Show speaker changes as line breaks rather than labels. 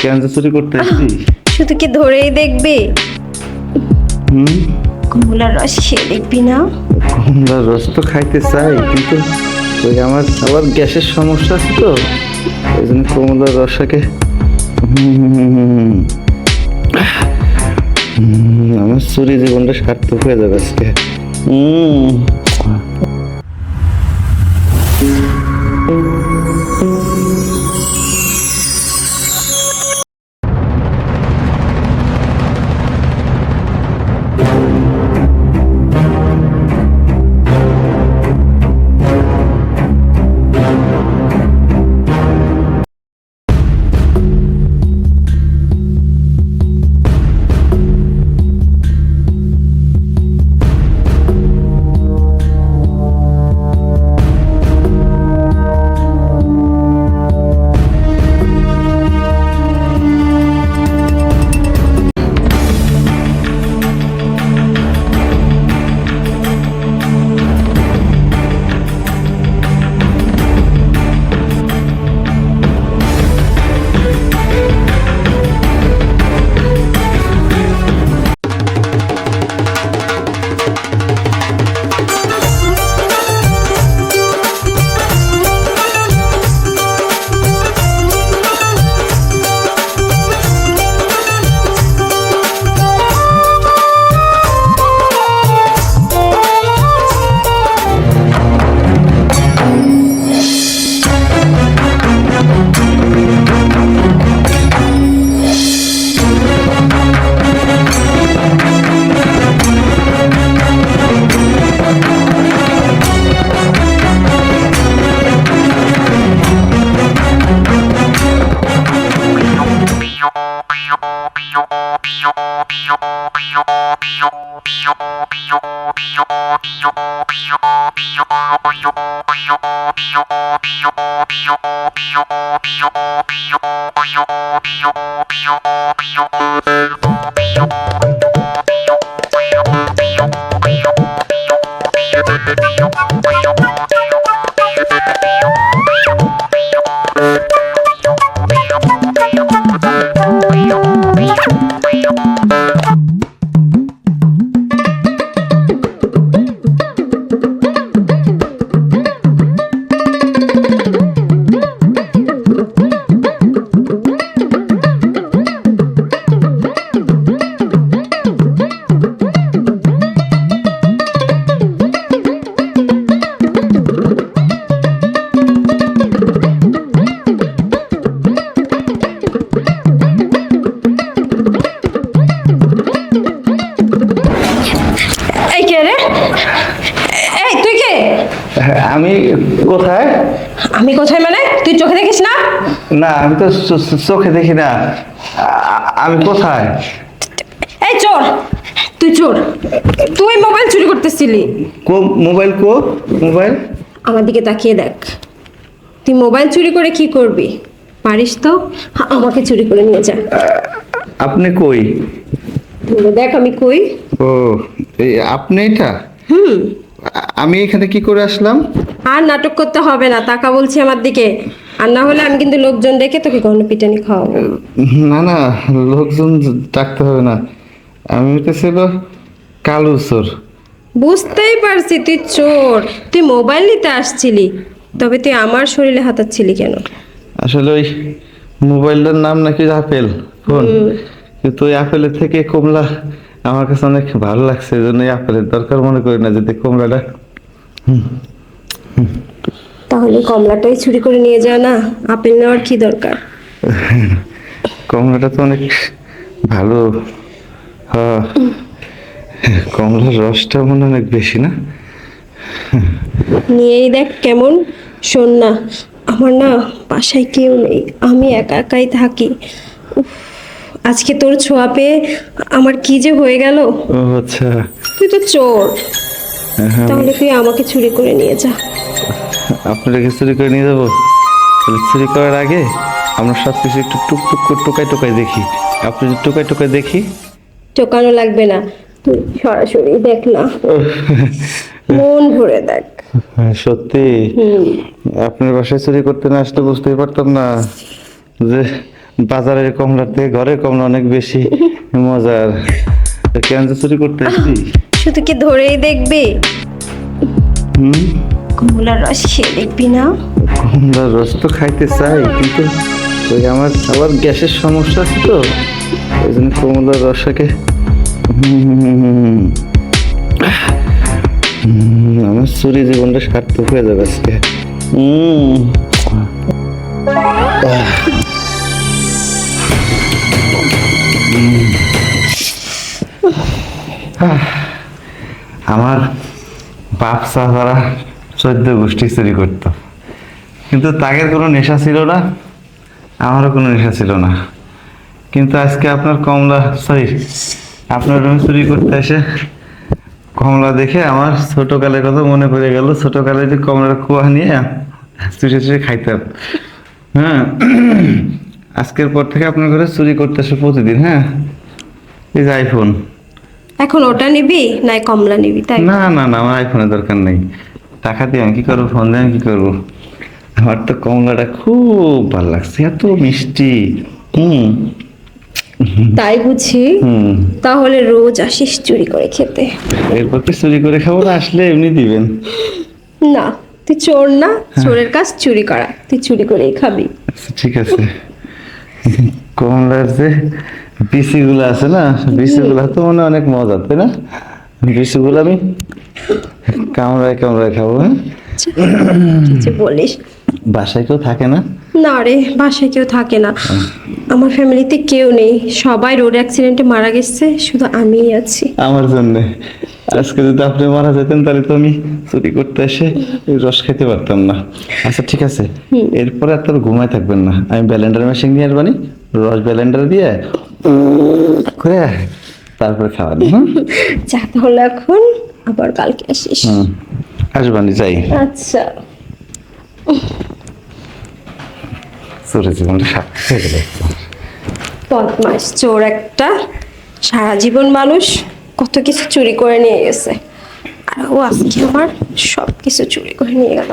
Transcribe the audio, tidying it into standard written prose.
কেন যে চুরি করতে আসছি?
শুধু কি ধরেই দেখবি?
হুম,
কমলার রস খেয়ে দেখবি না?
কমলার রস তো খাইতে চাই, কিন্তু ওই আমার আবার গ্যাসের সমস্যা আছে তো, ওই জন্য কমলার রসটাকে আমার চুরি জীবনটা সার্থক হয়ে যাবে আজকে। হুম।
এই কে রে? এই তুই কে?
আমি কোথায়?
আমি কোথায় মানে? তুই চোখে দেখিস না?
না, আমি তো চোখে দেখি না। আমি কোথায়?
এই চোর! তুই চোর! তুই মোবাইল চুরি করতেছিলি।
Mobile mobile?
আমার দিকে তাকিয়ে দেখ। তুই মোবাইল চুরি করে কি করবি? পারিস তো? আমাকে চুরি করে নিয়ে যা।
আপনি কই?
দেখ আমি কই।
ও, আপনি এটা? আমি এখানে কি করে আসলাম?
আর নাটক করতে হবে না, টাকা বলছি আমার দিকে। আর না হলে আমি কিন্তু লোকজন ডেকে তোকে গণপিটানি খাওয়াবো।
না না, লোকজন ডাকতে হবে না। আমি তো ছিল কালু চোর।
বুঝতেই পারছি তুই চোর। তুই মোবাইল নিতে আসছিলি, তবে তুই আমার শরীরে হাতাচ্ছিলি কেন?
আসলে ওই মোবাইলটার নাম নাকি আপেল ফোন, কিন্তু ওই আপেলের থেকে কমলা আমার কাছে অনেক ভালো লাগছে, এই জন্য আপেলের দরকার মনে করি না, যদি কমলাটা।
তাহলে কমলাটাই চুরি করে নিয়ে যা না, আপেল নেওয়ার কি দরকার?
কমলাটা তো অনেক ভালো। হ্যাঁ, কমলার রসটা মনে অনেক বেশি না?
নিয়েই দেখ কেমন। শোন না, আমার না বাসায় কেউ নেই, আমি একা একাই থাকি। উফ, আজকে তোর ছোঁয়া পেয়ে আমার কি যে হয়ে গেল।
ও আচ্ছা।
তুই তো চোর,
হ্যাঁ,
তাহলে তুই আমাকে চুরি করে নিয়ে যা।
আপনাকে চুরি করে নিয়ে যাবো? তাহলে চুরি করার আগে আমরা সব কিছু একটু টুকটুক করে টোকাই টোকাই দেখি। আপনি যদি টোকাই টোকাই দেখি।
টোকানো লাগবে না, তুই সরাসরি দেখ না, মন ভরে দেখ।
সত্যি? আপনার বাসায় চুরি করতে না আসলে বুঝতেই পারতাম না যে বাজারের কমলার থেকে ঘরের কমলা অনেক বেশি মজার। তো কেন যে চুরি করতে আসছি?
শুধু কি ধরেই দেখবি?
হুম,
কমলার রস খেয়ে দেখবি না?
কমলার রস তো খাইতে চাই, কিন্তু ওই আমার আবার গ্যাসের সমস্যা আছে তো, ওই জন্য কমলার রসটাকে আমার চুরি জীবনটা সার্থক হয়ে যাবে আজকে। আমার বাপ চাচারা 14 গোষ্ঠী চুরি করতো, কিন্তু তাদের কোনো নেশা ছিল না, আমারও কোনো নেশা ছিল না। কিন্তু আজকে আপনার কমলা সরি আপনার রুমে চুরি করতে এসে কমলা দেখে আমার ছোটকালের কথা মনে পড়ে গেল। ছোটকালে যে কমলার কুয়া নিয়ে চুষে চুষে খাইতাম। হ্যাঁ, আজকের পর থেকে আপনার ঘরে চুরি করতে আসে প্রতিদিন। হ্যাঁ, এই যে আইফোন।
এখন ওটা নিবি না কমলা নিবি? তাই
না না না, আমার আইফোনের দরকার নেই। টাকা দিয়ে আমি কি করবো, ফোন দিয়ে আমি কি করবো? আমার তো কমলাটা খুব ভালো লাগছে, এত মিষ্টি। হুম
তাই বুঝি?
হুম,
তাহলে রোজ আসিস চুরি করে খেতে?
এরপর কি চুরি করে খাবো না, আসলে এমনি দিবেন?
না, তুই চোর না, চোরের কাজ চুরি করা, তুই চুরি করেই খাবি।
আচ্ছা, ঠিক আছে। কমলার যে বিচিগুলো আছে না, বিচিগুলো তো মনে হয় অনেক মজা, তাই না? বিচিগুলো আমি কামড়ায় কামড়ায় খাবো। হ্যাঁ,
কিছু বলিস?
বাসায় কেউ থাকে না?
না রে, বাসায় কেউ থাকে না, আমার ফ্যামিলিতে কেউ নেই, সবাই রোড অ্যাক্সিডেন্টে মারা গেছে, শুধু আমিই আছি।
আমার জন্য আজকে যদি আপনি মারা যেতেন তাহলে তো আমি চুরি করতে এসে এই রস খেতে পারতাম না। আচ্ছা ঠিক আছে, এরপরে আর তোর ঘুমায় থাকবেন না, আমি ব্লেন্ডার মেশিন নিয়ে আসবানি, রস ব্লেন্ডার দিয়ে করে তারপরে খাওয়ানি।
যা তাহলে এখন, আবার কালকে আসিস।
আসবানি, যাই।
আচ্ছা।
চলে জীবনটা সার্থক হয়ে গেল।
বদমাস চোর একটা, সারা জীবন মানুষ কত কিছু চুরি করে নিয়ে গেছে, আর ও আজকে আমার সব কিছু চুরি করে নিয়ে গেল।